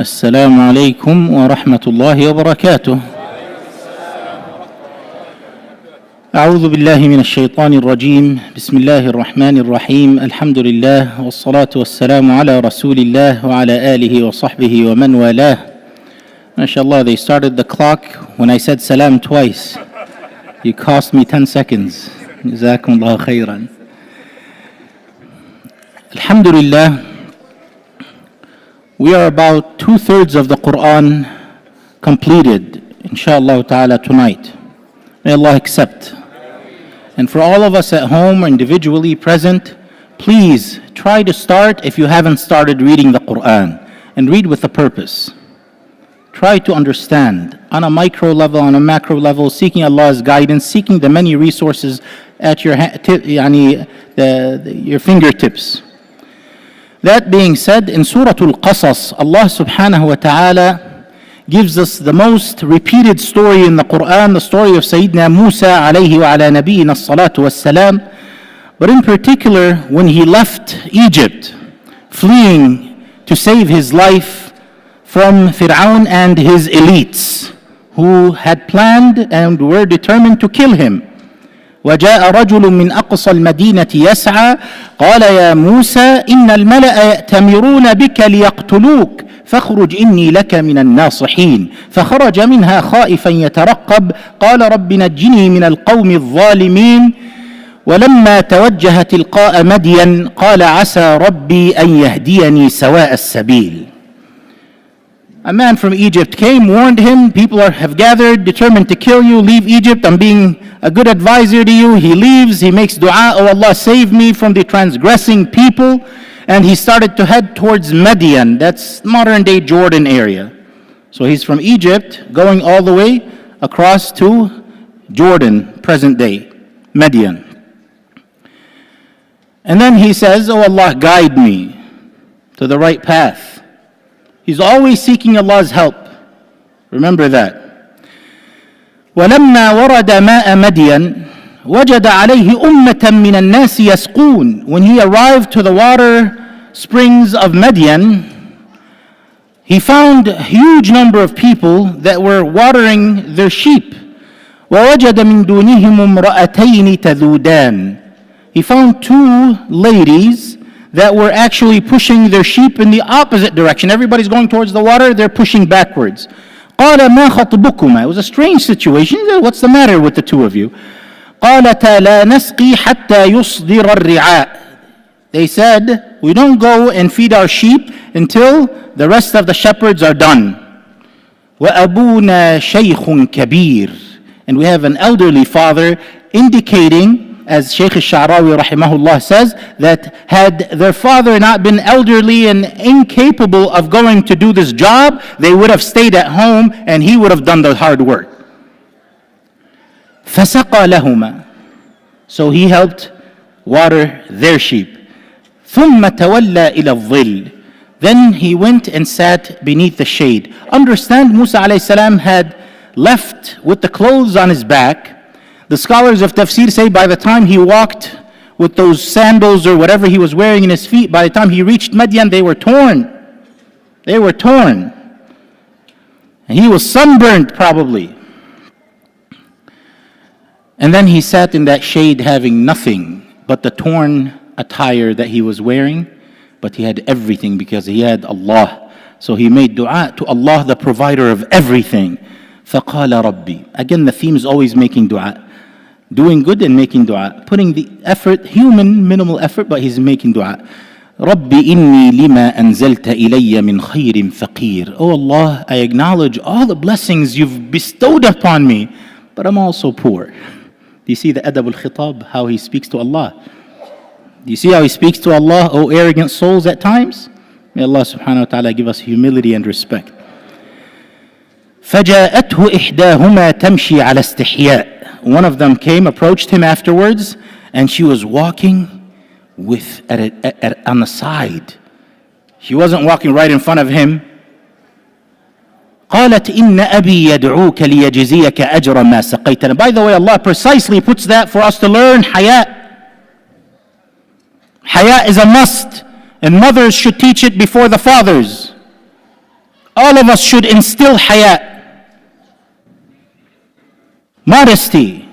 السلام عليكم ورحمة الله وبركاته. أعوذ بالله من الشيطان الرجيم. بسم الله الرحمن الرحيم. الحمد لله والصلاة والسلام على رسول الله وعلى آله وصحبه ومن والاه. MashaAllah, they started the clock when I said salam twice. You cost me 10 seconds. Jazakumullah khairan. Alhamdulillah. We are about 2/3 of the Quran completed, inshaAllah ta'ala, tonight. May Allah accept. And for all of us at home or individually present, please try to start if you haven't started reading the Quran, and read with a purpose. Try to understand on a micro level, on a macro level, seeking Allah's guidance, seeking the many resources at your fingertips. That being said, in Surah Al-Qasas, Allah subhanahu wa ta'ala gives us the most repeated story in the Quran, the story of Sayyidina Musa alayhi wa ala nabiyyina as-salatu was-salam. But in particular, when he left Egypt, fleeing to save his life from Fir'aun and his elites, who had planned and were determined to kill him. وجاء رجل من أقصى المدينة يسعى قال يا موسى إن الملأ يأتمرون بك ليقتلوك فاخرج إني لك من الناصحين فخرج منها خائفا يترقب قال رب نجني من القوم الظالمين ولما توجه تلقاء مدين قال عسى ربي أن يهديني سواء السبيل. A man from Egypt came, warned him, people have gathered, determined to kill you, leave Egypt, I'm being a good advisor to you. He leaves, he makes dua, oh Allah, save me from the transgressing people. And he started to head towards Madian, that's modern day Jordan area. So he's from Egypt, going all the way across to Jordan, present day, Madian. And then he says, oh Allah, guide me to the right path. He's always seeking Allah's help. Remember that. وَلَمَّا وَرَدَ مَاءَ مَدْيَنَ وَجَدَ عَلَيْهِ أُمَّةً مِّنَ النَّاسِ يَسْقُونَ. When he arrived to the water springs of Madian, he found a huge number of people that were watering their sheep. وَوَجَدَ مِن دُونِهِمُ امْرَأَتَيْنِ تَذُودَانِ. He found two ladies that were actually pushing their sheep in the opposite direction. Everybody's going towards the water, they're pushing backwards. قَالَ مَا خَطْبُكُمَا. It was a strange situation. What's the matter with the two of you? قَالَتَا لَا نَسْقِي حَتَّى يُصْدِرَ الرِّعَاء. They said, we don't go and feed our sheep until the rest of the shepherds are done. وَأَبُونَا شَيْخٌ كَبِيرٌ. And we have an elderly father, indicating, as Shaykh al-Sha'rawi rahimahullah says, that had their father not been elderly and incapable of going to do this job, they would have stayed at home and he would have done the hard work. فَسَقَى لَهُمَا. So he helped water their sheep. ثُمَّ تَوَلَّى إِلَى الظِّلِّ. Then he went and sat beneath the shade. Understand, Musa alayhi salam had left with the clothes on his back. The scholars of tafsir say by the time he walked with those sandals or whatever he was wearing in his feet, by the time he reached Madian, they were torn. They were torn. And he was sunburned probably. And then he sat in that shade having nothing but the torn attire that he was wearing, but he had everything because he had Allah. So he made dua to Allah, the provider of everything. فَقَالَ رَبِّي. Again, the theme is always making dua. Doing good and making dua. Putting the effort, human, minimal effort, but he's making dua. رَبِّ إِنِّي لِمَا أَنزَلْتَ إِلَيَّ مِنْ خَيْرٍ فَقِيرٌ. Oh Allah, I acknowledge all the blessings you've bestowed upon me, but I'm also poor. Do you see the adab al-khitab, how he speaks to Allah? Do you see how he speaks to Allah, O arrogant souls at times? May Allah subhanahu wa ta'ala give us humility and respect. فَجَاءَتْهُ إِحْدَاهُمَا تَمْشِي عَلَى اسْتِحْيَاءٍ. One of them came, approached him afterwards, and she was walking on the side. She wasn't walking right in front of him. قالت إن أبي يدعوك ليجزيك أجر ما سقيتنا. By the way, Allah precisely puts that for us to learn haya. Haya is a must, and mothers should teach it before the fathers. All of us should instill haya, modesty.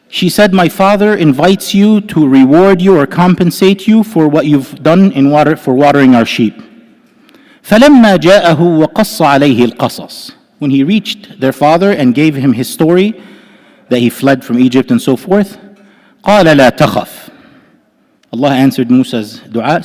She said, my father invites you to reward you or compensate you for what you've done for watering our sheep. فَلَمَّا جَاءَهُ وَقَصَّ عَلَيْهِ الْقَصَصِ. When he reached their father and gave him his story, that he fled from Egypt and so forth, قَالَ لَا تَخَفْ. Allah answered Musa's dua,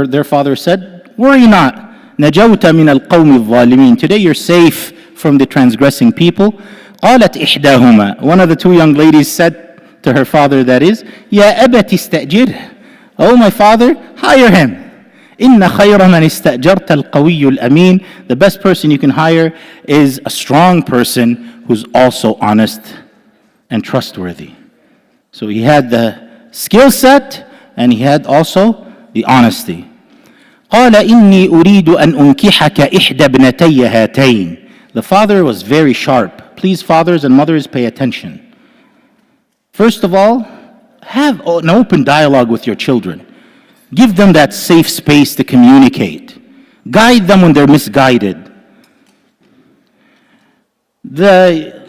their father said, worry not, نَجَوْتَ مِنَ الْقَوْمِ الظَّالِمِينَ. Today you're safe from the transgressing people. قالت إحداهما. One of the two young ladies said to her father, that is, يا أبت استأجره. Oh my father, hire him. إن خير من استأجرت القوي الأمين. The best person you can hire is a strong person who's also honest and trustworthy. So he had the skill set and he had also the honesty. قال إني أريد أن أنكحك إحدى ابنتي هاتين. The father was very sharp. Please, fathers and mothers, pay attention. First of all, have an open dialogue with your children. Give them that safe space to communicate. Guide them when they're misguided. The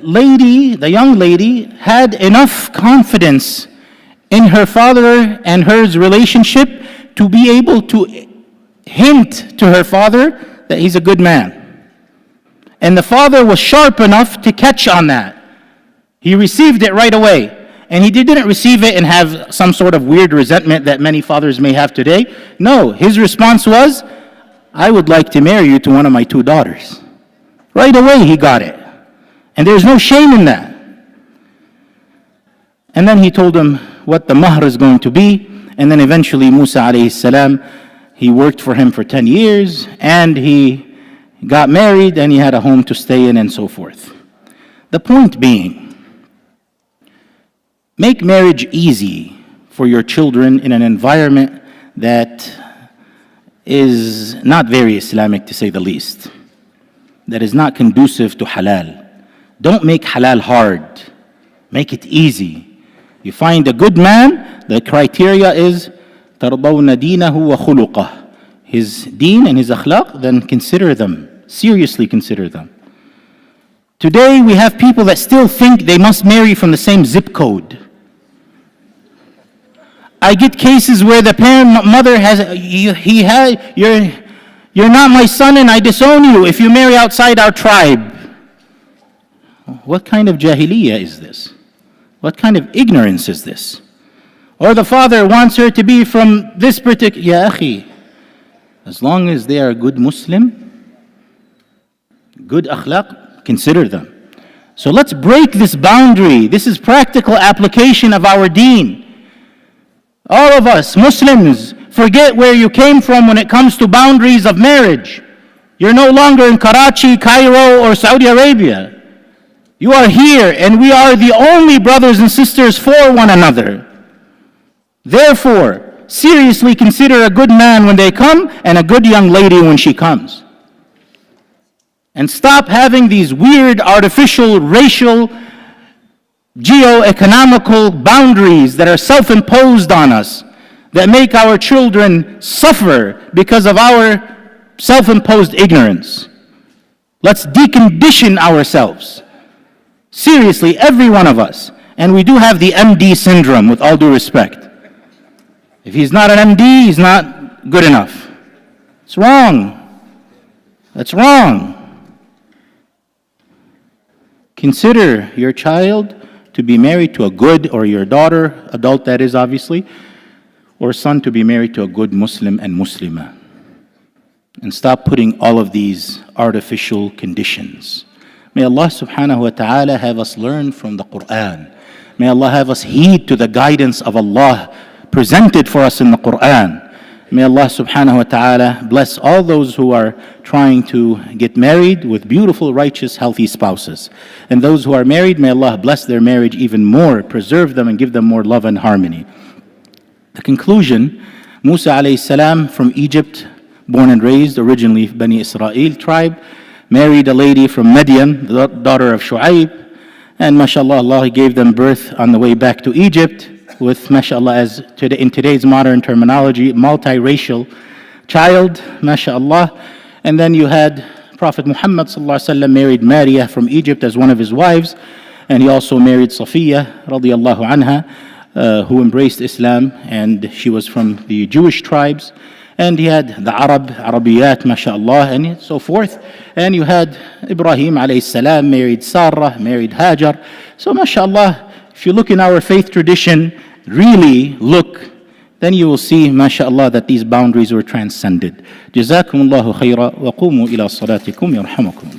young lady, had enough confidence in her father and hers relationship to be able to hint to her father that he's a good man. And the father was sharp enough to catch on that. He received it right away. And he didn't receive it and have some sort of weird resentment that many fathers may have today. No, his response was, I would like to marry you to one of my two daughters. Right away he got it. And there's no shame in that. And then he told him what the mahr is going to be. And then eventually Musa alayhi salam, he worked for him for 10 years and he got married and he had a home to stay in and so forth. The point being, make marriage easy for your children in an environment that is not very Islamic, to say the least, that is not conducive to halal. Don't make halal hard. Make it easy. You find a good man, the criteria is تَرْضَوْنَ دِينَهُ وَخُلُقَهُ. His deen and his akhlaq, then consider them. Seriously consider them. Today we have people that still think they must marry from the same zip code. I get cases where the mother has, you're not my son and I disown you if you marry outside our tribe. What kind of jahiliyyah is this? What kind of ignorance is this? Or the father wants her to be from this particular, ya akhi, as long as they are a good Muslim, good akhlaq, consider them. So let's break this boundary. This is practical application of our deen. All of us, Muslims, forget where you came from when it comes to boundaries of marriage. You're no longer in Karachi, Cairo, or Saudi Arabia. You are here, and we are the only brothers and sisters for one another. Therefore, seriously consider a good man when they come and a good young lady when she comes. And stop having these weird, artificial, racial, geo-economical boundaries that are self-imposed on us, that make our children suffer because of our self-imposed ignorance. Let's decondition ourselves. Seriously, every one of us. And we do have the MD syndrome, with all due respect. If he's not an MD, he's not good enough. It's wrong. That's wrong. Consider your child to be married to a good, or your daughter, adult that is obviously, or son to be married to a good Muslim and Muslimah. And stop putting all of these artificial conditions. May Allah subhanahu wa ta'ala have us learn from the Quran. May Allah have us heed to the guidance of Allah presented for us in the Quran. May Allah subhanahu wa ta'ala bless all those who are trying to get married with beautiful, righteous, healthy spouses. And those who are married, may Allah bless their marriage even more, preserve them and give them more love and harmony. The conclusion, Musa alayhi salam from Egypt, born and raised, originally Bani Israel tribe, married a lady from Midian, the daughter of Shu'aib, and mashallah, Allah gave them birth on the way back to Egypt. with, mashallah, as in today's modern terminology, multiracial child, mashallah. And then you had Prophet Muhammad sallallahu alaihi wasallam married Maria from Egypt as one of his wives, and he also married Safiya radiallahu anha, who embraced Islam, and she was from the Jewish tribes. And he had the Arabiyat, mashallah, and so forth. And you had Ibrahim alayhi salam married Sarah, married Hajar. So mashallah, if you look in our faith tradition, really look, then you will see, mashallah, that these boundaries were transcended. Jazakumullahu khaira wa qumu ila salatikum yarhamukum.